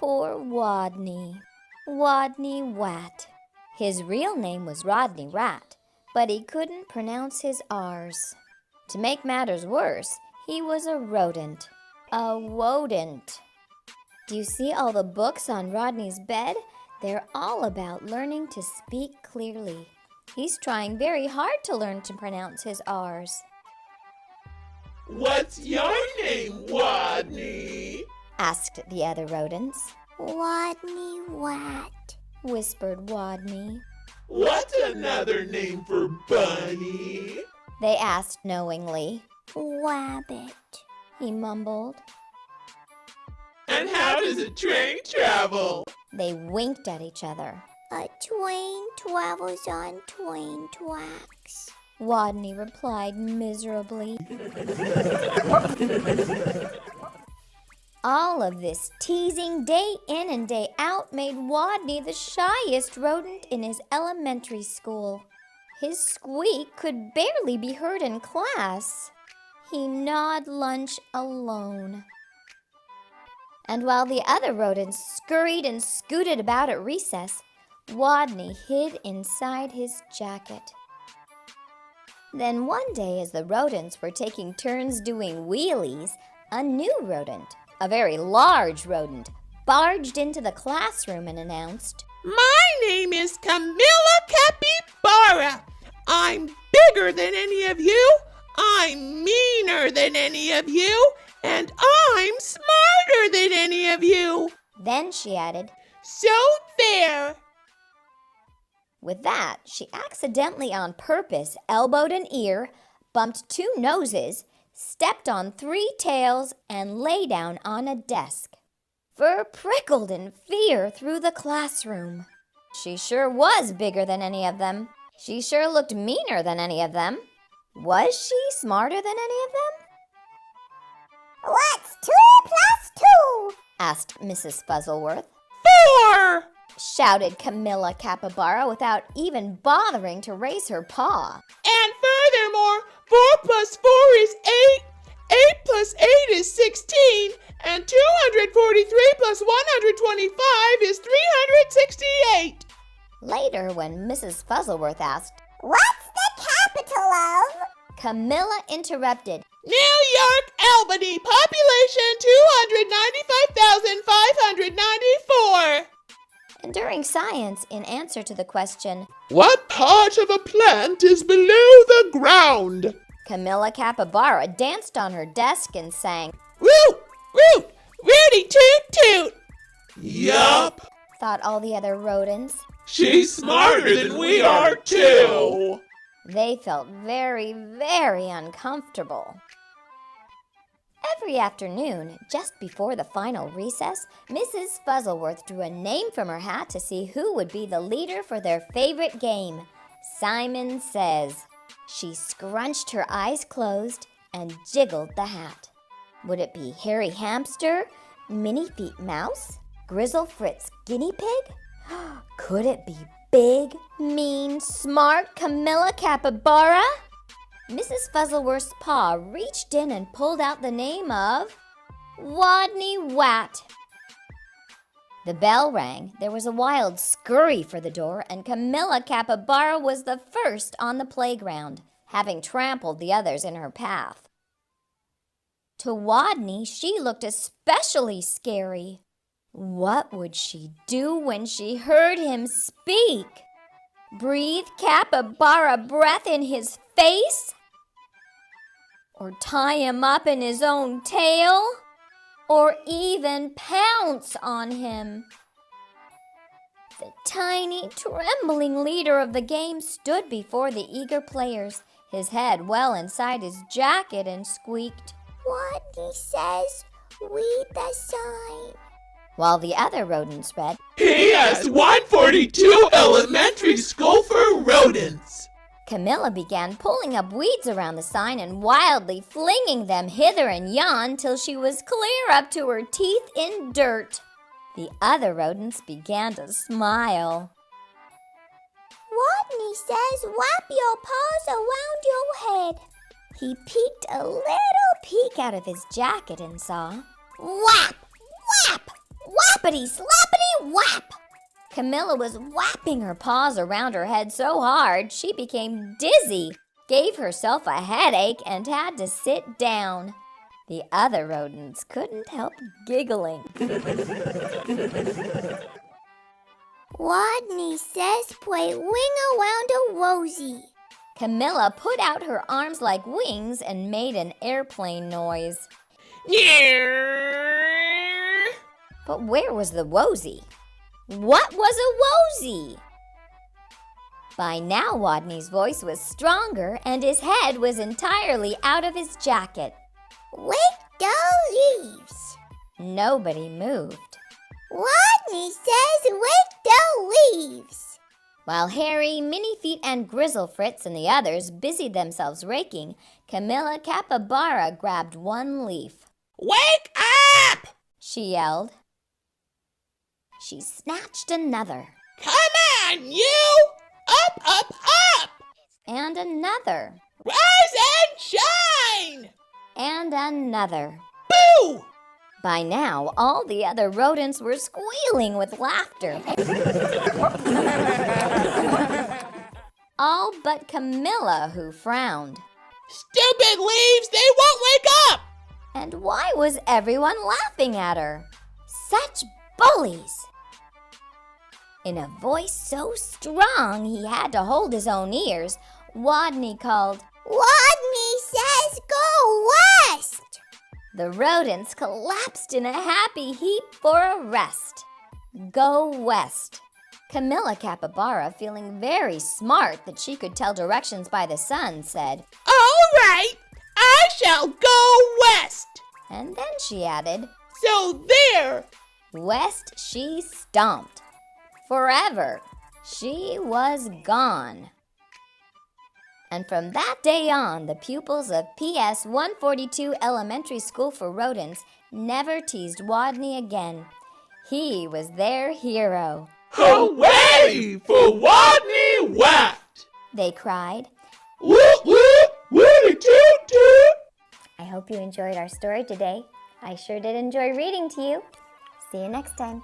Poor Wodney. Wodney Wat. His real name was Wodney Wat, but he couldn't pronounce his R's. To make matters worse, he was a rodent. A wodent. Do you see all the books on Rodney's bed? They're all about learning to speak clearly. He's trying very hard to learn to pronounce his R's. What's your name, Wodney? Asked the other rodents. Wodney Wat, Whispered Wodney. What's another name for bunny? They asked knowingly. Wabbit, He mumbled. And how does a train travel? They winked at each other. a twain travels on twain tracks. Wodney replied miserably. All of this teasing day in and day out made Wodney the shyest rodent in his elementary school. His squeak could barely be heard in class. He gnawed lunch alone. And while the other rodents scurried and scooted about at recess, Wodney hid inside his jacket. Then one day, as the rodents were taking turns doing wheelies, a new rodent, a very large rodent, barged into the classroom and announced, My name is Camilla Capybara. I'm bigger than any of you. I'm meaner than any of you. And I'm smarter than any of you. Then she added, So there. With that, she accidentally on purpose elbowed an ear, bumped 2 noses, stepped on 3 tails, and lay down on a desk. Fur prickled in fear through the classroom. She sure was bigger than any of them. She sure looked meaner than any of them. Was she smarter than any of them? What's 2 plus 2? Asked Mrs. Fuzzleworth. 4. Shouted Camilla Capybara without even bothering to raise her paw. And furthermore, 4 plus 4 is 8. 8 plus 8 is 16. And 243 plus 125 is 368. Later, when Mrs. Fuzzleworth asked, What's the capital of? Camilla interrupted. New York, Albany, population 295,594. And during science, in answer to the question, What part of a plant is below the ground? Camilla Capybara danced on her desk and sang, Root, root, rooty toot toot. Yup. thought all the other rodents. She's smarter than we are, too. They felt very, very uncomfortable. Every afternoon, just before the final recess, Mrs. Fuzzleworth drew a name from her hat to see who would be the leader for their favorite game, Simon Says. She scrunched her eyes closed and jiggled the hat. Would it be Hairy Hamster, Minnie Feet Mouse, Grizzle Fritz Guinea Pig? Could it be big, mean, smart Camilla Capybara? Mrs. Fuzzleworth's paw reached in and pulled out the name of Wodney Wat. The bell rang, there was a wild scurry for the door, and Camilla Capybara was the first on the playground, having trampled the others in her path. To Wodney, she looked especially scary. What would she do when she heard him speak? Breathe Capybara breath in his face? Or tie him up in his own tail? Or even pounce on him? The tiny, trembling leader of the game stood before the eager players, his head well inside his jacket, and squeaked, Wodney says, read the sign. while the other rodents read, PS 142 Elementary School for Rodents. Camilla began pulling up weeds around the sign and wildly flinging them hither and yon till she was clear up to her teeth in dirt. The other rodents began to smile. Wodney says, wrap your paws around your head. He peeked a little peek out of his jacket and saw, Whap, whap, whap whappity slappity whap. Camilla was whapping her paws around her head so hard she became dizzy, gave herself a headache, and had to sit down. The other rodents couldn't help giggling. Wodney says play wing around a rosy. Camilla put out her arms like wings and made an airplane noise. But where was the wosy? What was a wosy? By now, Wodney's voice was stronger and his head was entirely out of his jacket. Wake the leaves. Nobody moved. Wodney says wake the leaves. While Harry, Minnie Feet, and Grizzle Fritz and the others busied themselves raking, Camilla Capybara grabbed one leaf. Wake up! She yelled. She snatched another. Come on, you! Up, up, up! And another. Rise and shine! And another. Boo! By now, all the other rodents were squealing with laughter. All but Camilla, who frowned. Stupid leaves, they won't wake up! And why was everyone laughing at her? Such bullies! In a voice so strong he had to hold his own ears, Wodney called, Wodney says go west. The rodents collapsed in a happy heap for a rest. Go west. Camilla Capybara, feeling very smart that she could tell directions by the sun, said, All right, I shall go west. And then she added, So there. West she stomped. Forever. She was gone. And from that day on, the pupils of PS 142 Elementary School for Rodents never teased Wodney again. He was their hero. Hooway for Wodney Wat! They cried. Woot woot, woody toot toot! I hope you enjoyed our story today. I sure did enjoy reading to you. See you next time.